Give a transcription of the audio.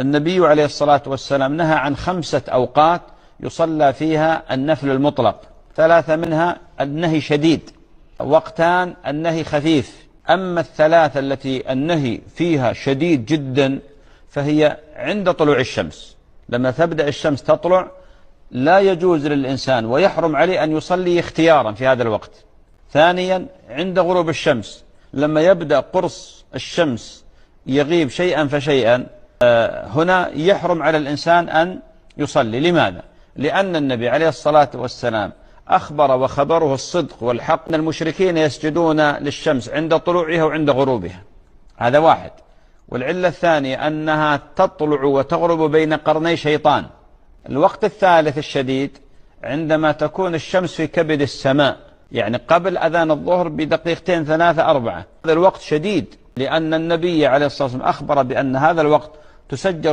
النبي عليه الصلاة والسلام نهى عن 5 أوقات يصلى فيها النفل المطلق، 3 منها النهي شديد، وقتان النهي خفيف. أما ال3 التي النهي فيها شديد جدا فهي عند طلوع الشمس، لما تبدأ الشمس تطلع لا يجوز للإنسان ويحرم عليه أن يصلي اختيارا في هذا الوقت. ثانيا عند غروب الشمس، لما يبدأ قرص الشمس يغيب شيئا فشيئا، هنا يحرم على الإنسان أن يصلي. لماذا؟ لأن النبي عليه الصلاة والسلام أخبر وخبره الصدق والحق أن المشركين يسجدون للشمس عند طلوعها وعند غروبها، هذا واحد. والعلة الثانية أنها تطلع وتغرب بين قرني شيطان. الوقت الثالث الشديد عندما تكون الشمس في كبد السماء، يعني قبل أذان الظهر بدقيقتين 3 4. هذا الوقت شديد، لأن النبي عليه الصلاة والسلام أخبر بأن هذا الوقت تسجل